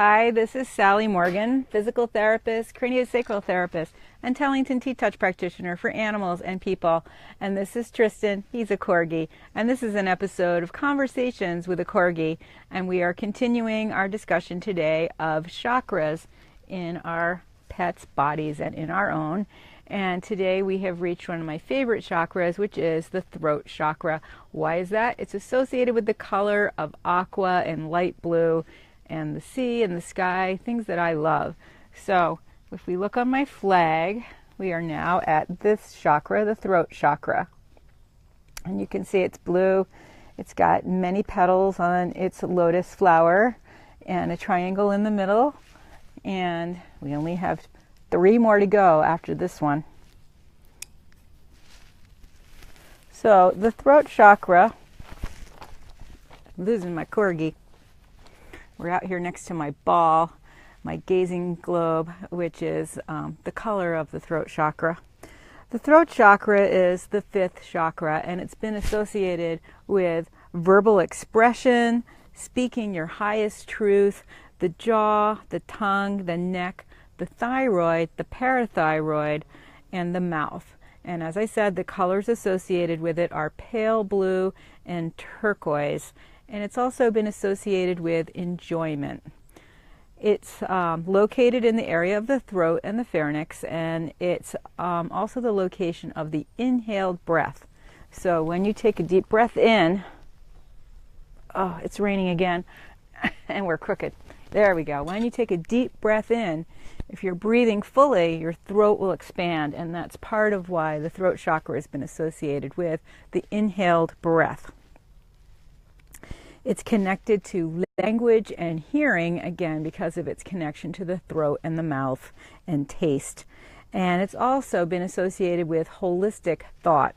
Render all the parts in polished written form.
Hi, this is Sally Morgan, physical therapist, craniosacral therapist, and Tellington T-Touch practitioner for animals and people. And this is Tristan, he's a Corgi. And this is an episode of Conversations with a Corgi. And we are continuing our discussion today of chakras in our pets' bodies and in our own. And today we have reached one of my favorite chakras, which is the throat chakra. Why is that? It's associated with the color of aqua and light blue and the sea and the sky, things that I love. So if we look on my flag, we are now at this chakra, the throat chakra. And you can see it's blue. It's got many petals on its lotus flower and a triangle in the middle. And we only have 3 more to go after this one. So the throat chakra, I'm losing my Corgi. We're out here next to my ball, my gazing globe, which is the color of the throat chakra. The throat chakra is the 5th chakra, and it's been associated with verbal expression, speaking your highest truth, the jaw, the tongue, the neck, the thyroid, the parathyroid, and the mouth. And as I said, the colors associated with it are pale blue and turquoise. And it's also been associated with enjoyment. It's located in the area of the throat and the pharynx, and it's also the location of the inhaled breath. So when you take a deep breath in, oh, it's raining again, and we're crooked. There we go. When you take a deep breath in, if you're breathing fully, your throat will expand, and that's part of why the throat chakra has been associated with the inhaled breath. It's connected to language and hearing, again, because of its connection to the throat and the mouth and taste. And it's also been associated with holistic thought.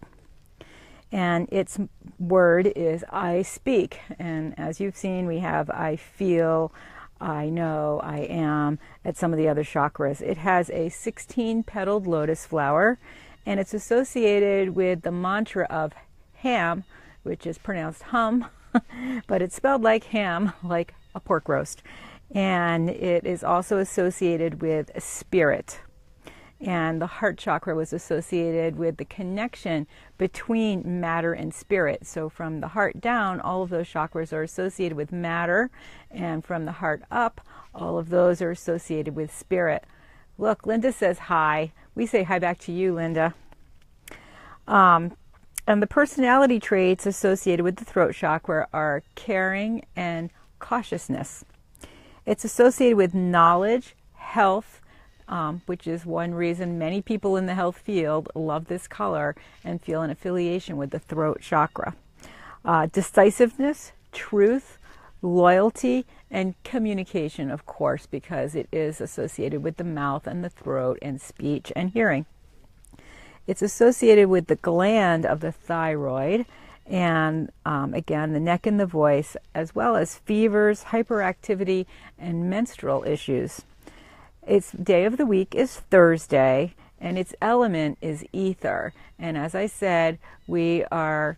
And its word is I speak. And as you've seen, we have I feel, I know, I am at some of the other chakras. It has a 16-petaled lotus flower, and it's associated with the mantra of ham, which is pronounced hum, but it's spelled like ham, like a pork roast. And it is also associated with spirit. And the heart chakra was associated with the connection between matter and spirit. So from the heart down, all of those chakras are associated with matter. And from the heart up, all of those are associated with spirit. Look, Linda says hi. We say hi back to you, Linda. And the personality traits associated with the throat chakra are caring and cautiousness. It's associated with knowledge, health, which is one reason many people in the health field love this color and feel an affiliation with the throat chakra. Decisiveness, truth, loyalty, and communication, of course, because it is associated with the mouth and the throat and speech and hearing. It's associated with the gland of the thyroid and, again, the neck and the voice, as well as fevers, hyperactivity, and menstrual issues. Its day of the week is Thursday, and its element is ether. And as I said, we are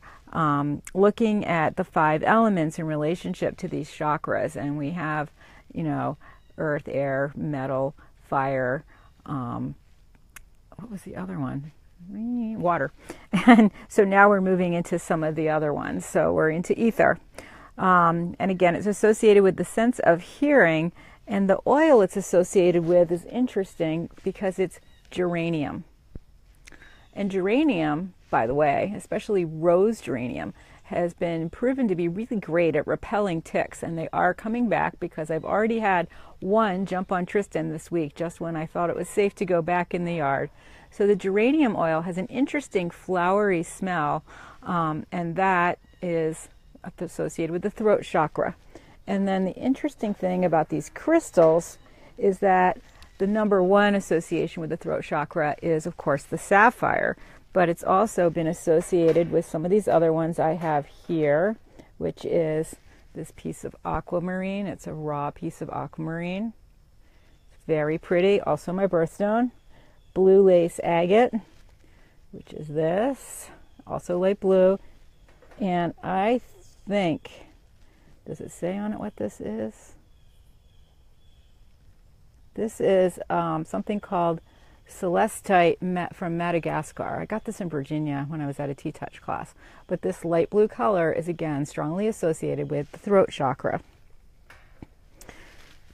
looking at the 5 elements in relationship to these chakras. And we have, earth, air, metal, fire, what was the other one? Water. And so now we're moving into some of the other ones. So we're into ether. And again, it's associated with the sense of hearing, and the oil it's associated with is interesting because it's geranium. And geranium, by the way, especially rose geranium, has been proven to be really great at repelling ticks, and they are coming back because I've already had one jump on Tristan this week just when I thought it was safe to go back in the yard. So the geranium oil has an interesting flowery smell, and that is associated with the throat chakra. And then the interesting thing about these crystals is that the number 1 association with the throat chakra is, of course, the sapphire, but it's also been associated with some of these other ones I have here, which is this piece of aquamarine. It's a raw piece of aquamarine. Very pretty. Also my birthstone. Blue lace agate, which is this, also light blue. And I think, does it say on it what this is? This is something called celestite from Madagascar. I got this in Virginia when I was at a T-Touch class. But this light blue color is again strongly associated with the throat chakra.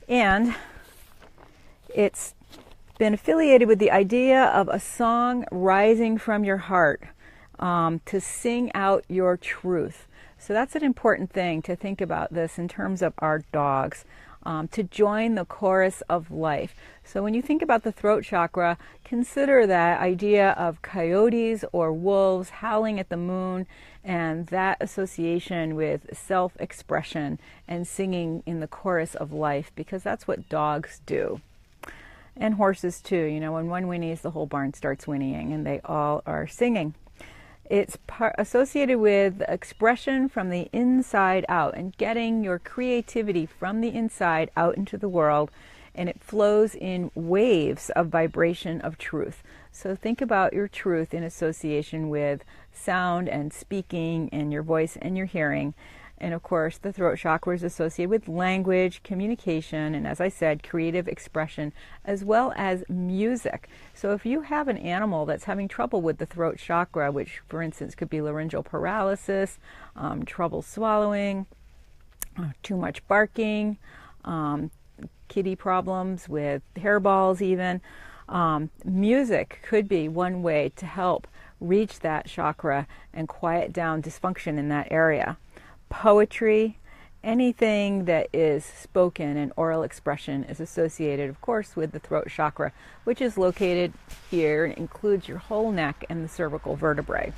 And it's been affiliated with the idea of a song rising from your heart to sing out your truth. So that's an important thing to think about this in terms of our dogs. To join the chorus of life. So when you think about the throat chakra, consider that idea of coyotes or wolves howling at the moon, and that association with self-expression and singing in the chorus of life, because that's what dogs do. And horses too. You know, when one whinnies, the whole barn starts whinnying, and they all are singing. It's associated with expression from the inside out and getting your creativity from the inside out into the world, and it flows in waves of vibration of truth. So think about your truth in association with sound and speaking and your voice and your hearing. And of course, the throat chakra is associated with language, communication, and as I said, creative expression, as well as music. So if you have an animal that's having trouble with the throat chakra, which for instance could be laryngeal paralysis, trouble swallowing, too much barking, kitty problems with hairballs even, music could be one way to help reach that chakra and quiet down dysfunction in that area. Poetry, anything that is spoken and oral expression is associated, of course, with the throat chakra, which is located here and includes your whole neck and the cervical vertebrae.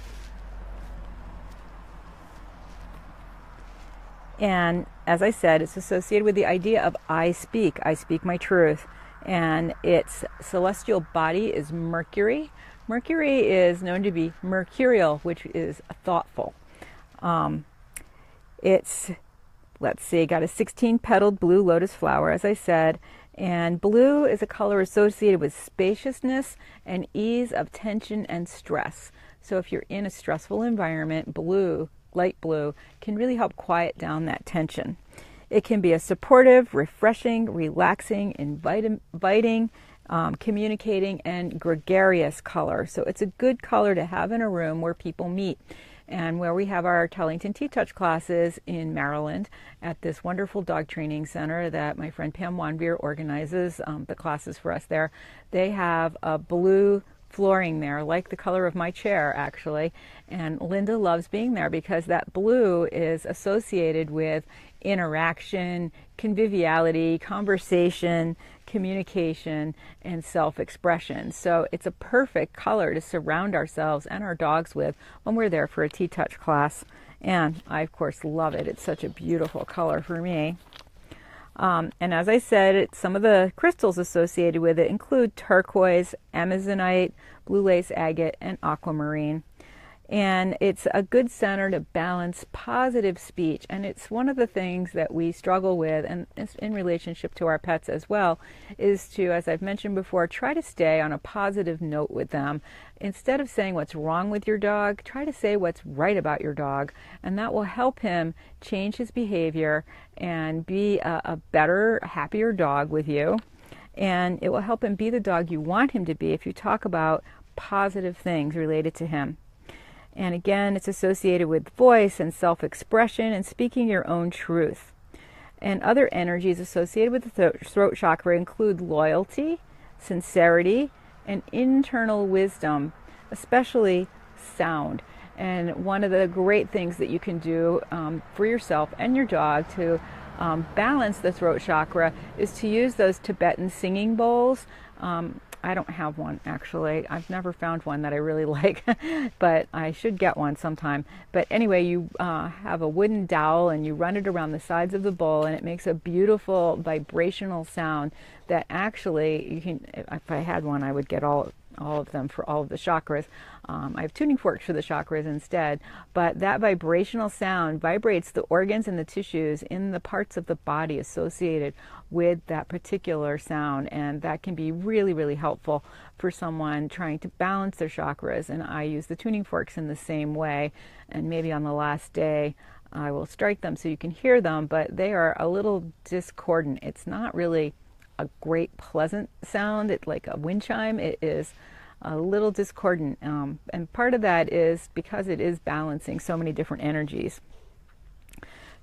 And as I said, it's associated with the idea of I speak my truth. And its celestial body is Mercury. Mercury is known to be mercurial, which is thoughtful. It's, let's see, got a 16-petaled blue lotus flower, as I said, and blue is a color associated with spaciousness and ease of tension and stress. So if you're in a stressful environment, blue, light blue, can really help quiet down that tension. It can be a supportive, refreshing, relaxing, inviting, communicating, and gregarious color. So it's a good color to have in a room where people meet. And where we have our Tellington T-Touch classes in Maryland at this wonderful dog training center that my friend Pam Wanvier organizes the classes for us there, they have a blue flooring there, like the color of my chair actually. And Linda loves being there because that blue is associated with interaction, conviviality, conversation, communication, and self-expression. So it's a perfect color to surround ourselves and our dogs with when we're there for a T-Touch class. And I, of course, love it. It's such a beautiful color for me. And as I said, some of the crystals associated with it include turquoise, amazonite, blue lace agate, and aquamarine. And it's a good center to balance positive speech. And it's one of the things that we struggle with, and in relationship to our pets as well, is to, as I've mentioned before, try to stay on a positive note with them. Instead of saying what's wrong with your dog, try to say what's right about your dog. And that will help him change his behavior and be a better, happier dog with you. And it will help him be the dog you want him to be if you talk about positive things related to him. And again, it's associated with voice and self-expression and speaking your own truth. And other energies associated with the throat chakra include loyalty, sincerity, and internal wisdom, especially sound. And one of the great things that you can do for yourself and your dog to balance the throat chakra is to use those Tibetan singing bowls. I don't have one, actually. I've never found one that I really like, but I should get one sometime. But anyway, you have a wooden dowel and you run it around the sides of the bowl, and it makes a beautiful vibrational sound that actually, you can. If I had one, I would get all of them for all of the chakras. I have tuning forks for the chakras instead, but that vibrational sound vibrates the organs and the tissues in the parts of the body associated with that particular sound, and that can be really, really helpful for someone trying to balance their chakras. And I use the tuning forks in the same way, and maybe on the last day I will strike them so you can hear them, but they are a little discordant. It's not really a great pleasant sound. It's like a wind chime. It is a little discordant, and part of that is because it is balancing so many different energies.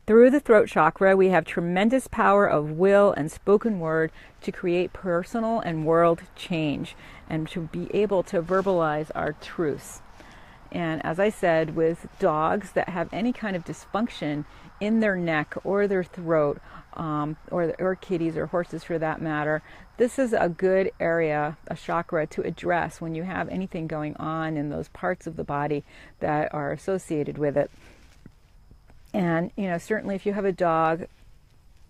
Through the throat chakra, we have tremendous power of will and spoken word to create personal and world change and to be able to verbalize our truths. And as I said, with dogs that have any kind of dysfunction in their neck or their throat, or kitties or horses for that matter, this is a good area, a chakra, to address when you have anything going on in those parts of the body that are associated with it. And, certainly if you have a dog,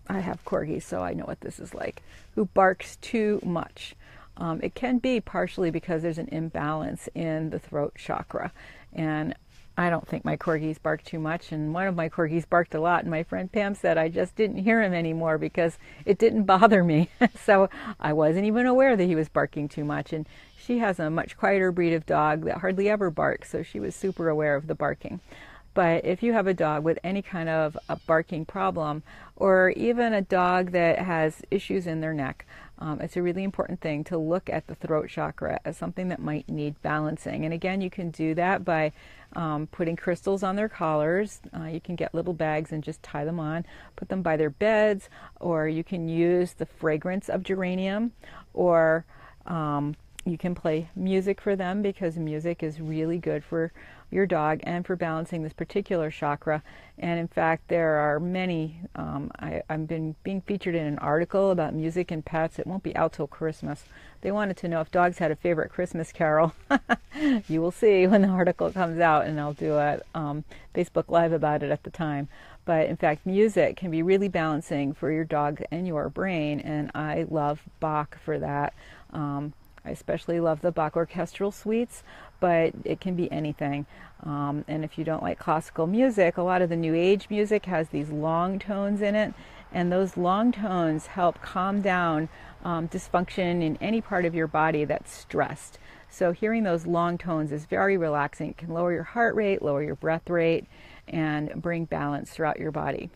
I have Corgis, so I know what this is like, who barks too much. It can be partially because there's an imbalance in the throat chakra. And I don't think my Corgis bark too much. And one of my Corgis barked a lot. And my friend Pam said I just didn't hear him anymore because it didn't bother me. So I wasn't even aware that he was barking too much. And she has a much quieter breed of dog that hardly ever barks. So she was super aware of the barking. But if you have a dog with any kind of a barking problem, or even a dog that has issues in their neck, it's a really important thing to look at the throat chakra as something that might need balancing. And again, you can do that by putting crystals on their collars. You can get little bags and just tie them on, put them by their beds, or you can use the fragrance of geranium, or you can play music for them, because music is really good for your dog and for balancing this particular chakra. And in fact, there are many, I've been being featured in an article about music and pets. It won't be out till Christmas. They wanted to know if dogs had a favorite Christmas carol. You will see when the article comes out, and I'll do a Facebook Live about it at the time. But in fact, music can be really balancing for your dog and your brain, and I love Bach for that. I especially love the Bach orchestral suites, but it can be anything. And if you don't like classical music, a lot of the New Age music has these long tones in it, and those long tones help calm down dysfunction in any part of your body that's stressed. So hearing those long tones is very relaxing. It can lower your heart rate, lower your breath rate, and bring balance throughout your body.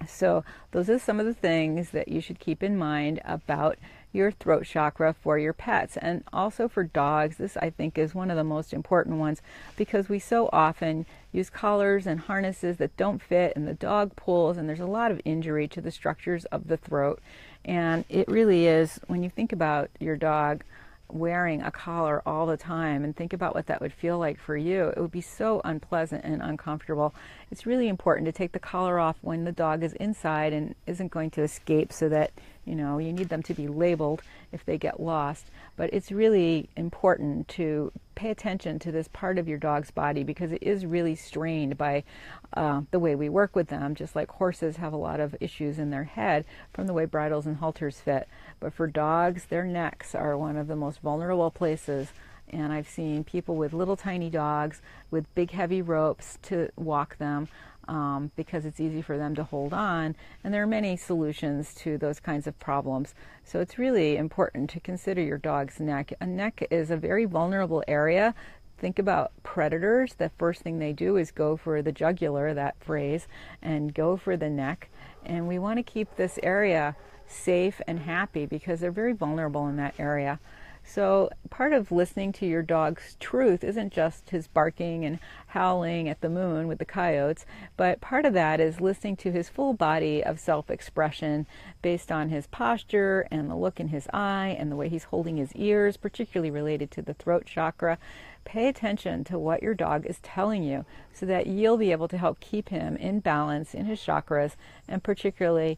So those are some of the things that you should keep in mind about your throat chakra for your pets, and also for dogs. This, I think, is one of the most important ones, because we so often use collars and harnesses that don't fit, and the dog pulls, and there's a lot of injury to the structures of the throat. And it really is, when you think about your dog wearing a collar all the time, and think about what that would feel like for you, it would be so unpleasant and uncomfortable. It's really important to take the collar off when the dog is inside and isn't going to escape, so that you need them to be labeled if they get lost. But it's really important to pay attention to this part of your dog's body, because it is really strained by the way we work with them. Just like horses have a lot of issues in their head from the way bridles and halters fit. But for dogs, their necks are one of the most vulnerable places. And I've seen people with little tiny dogs with big heavy ropes to walk them, because it's easy for them to hold on. And there are many solutions to those kinds of problems. So it's really important to consider your dog's neck. A neck is a very vulnerable area. Think about predators. The first thing they do is go for the jugular, that phrase, and go for the neck. And we want to keep this area safe and happy, because they're very vulnerable in that area. So part of listening to your dog's truth isn't just his barking and howling at the moon with the coyotes, but part of that is listening to his full body of self-expression based on his posture and the look in his eye and the way he's holding his ears, particularly related to the throat chakra. Pay attention to what your dog is telling you, so that you'll be able to help keep him in balance in his chakras, and particularly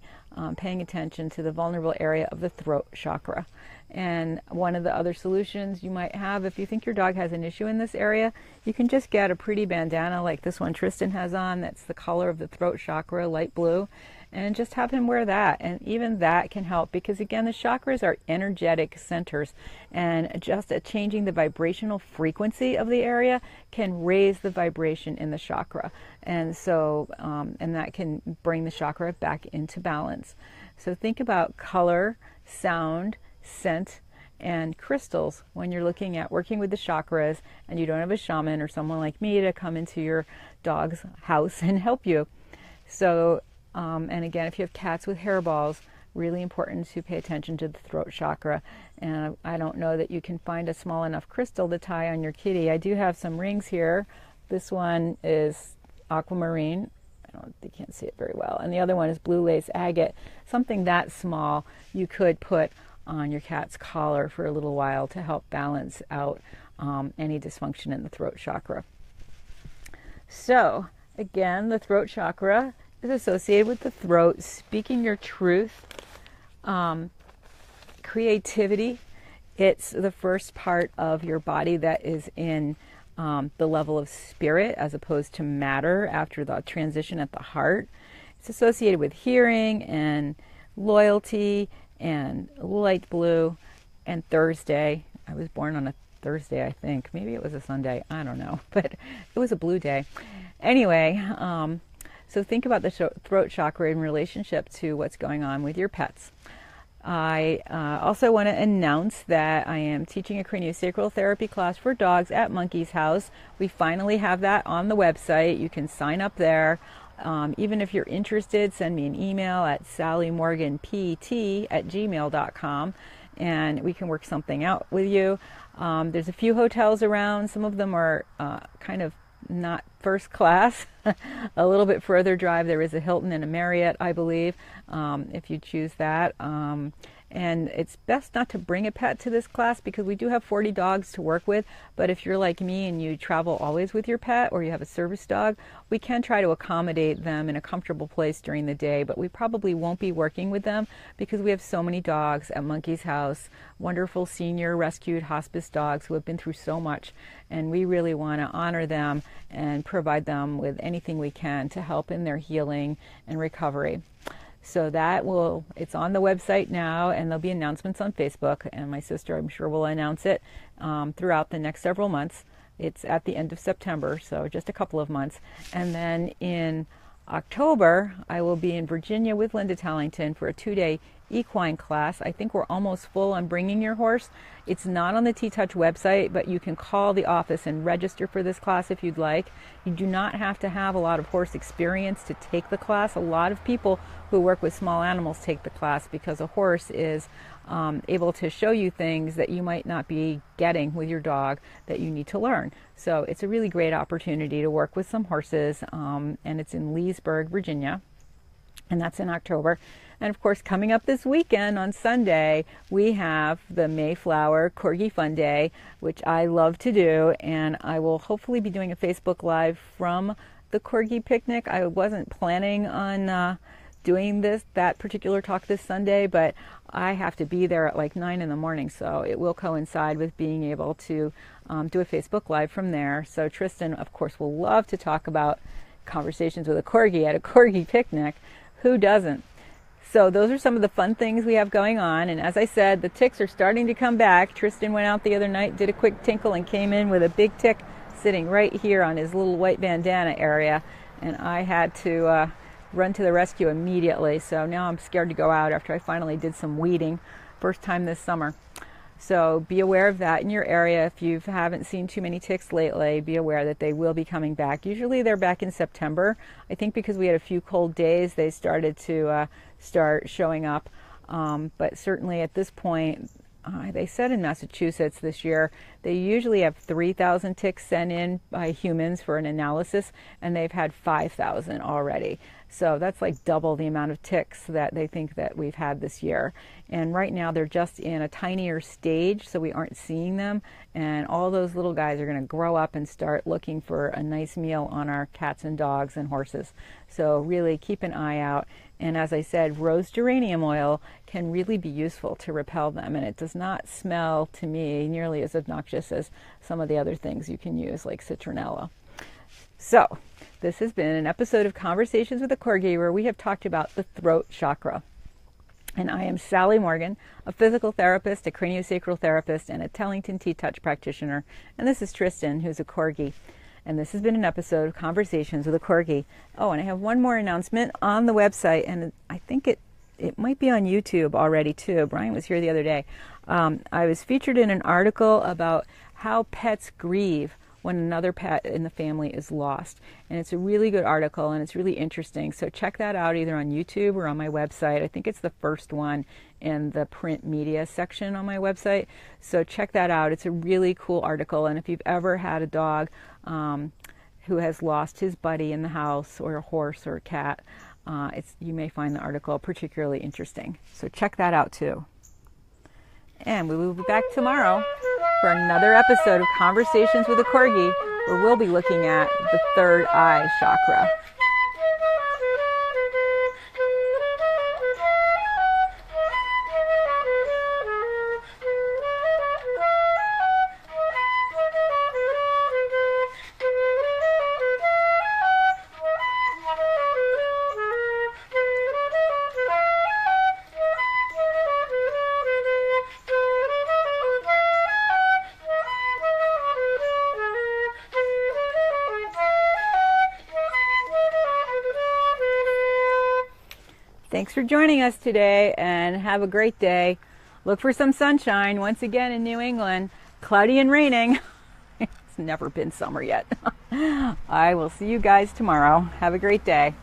paying attention to the vulnerable area of the throat chakra. And one of the other solutions you might have, if you think your dog has an issue in this area, you can just get a pretty bandana like this one Tristan has on. That's the color of the throat chakra, light blue, and just have him wear that. And even that can help, because again, the chakras are energetic centers, and just changing the vibrational frequency of the area can raise the vibration in the chakra. And so, and that can bring the chakra back into balance. So think about color, sound, scent, and crystals when you're looking at working with the chakras, and you don't have a shaman or someone like me to come into your dog's house and help you. So, and again, if you have cats with hairballs, Really important to pay attention to the throat chakra. And I don't know that you can find a small enough crystal to tie on your kitty. I do have some rings here. This one is aquamarine. You can't see it very well. And the other one is blue lace agate. Something that small you could put on your cat's collar for a little while to help balance out any dysfunction in the throat chakra. So, again, the throat chakra is associated with the throat, speaking your truth, creativity. It's the first part of your body that is in the level of spirit as opposed to matter after the transition at the heart. It's associated with hearing and loyalty and light blue and Thursday. I was born on a Thursday, I think. Maybe it was a Sunday. I don't know. But it was a blue day. Anyway, so think about the throat chakra in relationship to what's going on with your pets. I also want to announce that I am teaching a craniosacral therapy class for dogs at Monkey's House. We finally have that on the website. You can sign up there. Even if you're interested, send me an email at sallymorganpt@gmail.com and we can work something out with you. There's a few hotels around. Some of them are kind of not first class. A little bit further drive, there is a Hilton and a Marriott, I believe, if you choose that. And it's best not to bring a pet to this class because we do have 40 dogs to work with. But if you're like me and you travel always with your pet or you have a service dog, we can try to accommodate them in a comfortable place during the day. But we probably won't be working with them because we have so many dogs at Monkey's House, wonderful senior rescued hospice dogs who have been through so much. And we really want to honor them and provide them with anything we can to help in their healing and recovery. So it's on the website now, and there'll be announcements on Facebook, and my sister, I'm sure, will announce it throughout the next several months. It's at the end of September, so just a couple of months. And then in October, I will be in Virginia with Linda Tallington for a 2-day equine class. I think we're almost full on Bringing Your Horse. It's not on the T-Touch website, but you can call the office and register for this class if you'd like. You do not have to have a lot of horse experience to take the class. A lot of people who work with small animals take the class because a horse is able to show you things that you might not be getting with your dog that you need to learn. So it's a really great opportunity to work with some horses, and it's in Leesburg, Virginia, and that's in October. And of course, coming up this weekend on Sunday, we have the Mayflower Corgi Fun Day, which I love to do, and I will hopefully be doing a Facebook Live from the Corgi picnic. I wasn't planning on doing that particular talk this Sunday, but I have to be there at like 9 in the morning, so it will coincide with being able to do a Facebook Live from there. So Tristan, of course, will love to talk about conversations with a Corgi at a Corgi picnic. Who doesn't? So those are some of the fun things we have going on. And as I said, the ticks are starting to come back. Tristan went out the other night, did a quick tinkle, and came in with a big tick sitting right here on his little white bandana area. And I had to run to the rescue immediately. So now I'm scared to go out after I finally did some weeding. First time this summer. So be aware of that in your area. If you haven't seen too many ticks lately, be aware that they will be coming back. Usually they're back in September. I think because we had a few cold days, they started to start showing up. But certainly at this point, they said in Massachusetts this year, they usually have 3,000 ticks sent in by humans for an analysis, and they've had 5,000 already. So that's like double the amount of ticks that they think that we've had this year. And right now they're just in a tinier stage, so we aren't seeing them. And all those little guys are going to grow up and start looking for a nice meal on our cats and dogs and horses. So really keep an eye out. And as I said, rose geranium oil can really be useful to repel them. And it does not smell, to me, nearly as obnoxious as some of the other things you can use, like citronella. So this has been an episode of Conversations with a Corgi where we have talked about the throat chakra. And I am Sally Morgan, a physical therapist, a craniosacral therapist, and a Tellington T-Touch practitioner. And this is Tristan, who's a Corgi. And this has been an episode of Conversations with a Corgi. Oh, and I have one more announcement on the website, and I think it might be on YouTube already too. Brian was here the other day. I was featured in an article about how pets grieve when another pet in the family is lost. And it's a really good article, and it's really interesting. So check that out either on YouTube or on my website. I think it's the first one in the print media section on my website. So check that out. It's a really cool article. And if you've ever had a dog who has lost his buddy in the house, or a horse or a cat, you may find the article particularly interesting. So check that out too. And we will be back tomorrow for another episode of Conversations with a Corgi, where we'll be looking at the third eye chakra. Thanks for joining us today, and have a great day. Look for some sunshine once again in New England. Cloudy and raining. It's never been summer yet. I will see you guys tomorrow. Have a great day.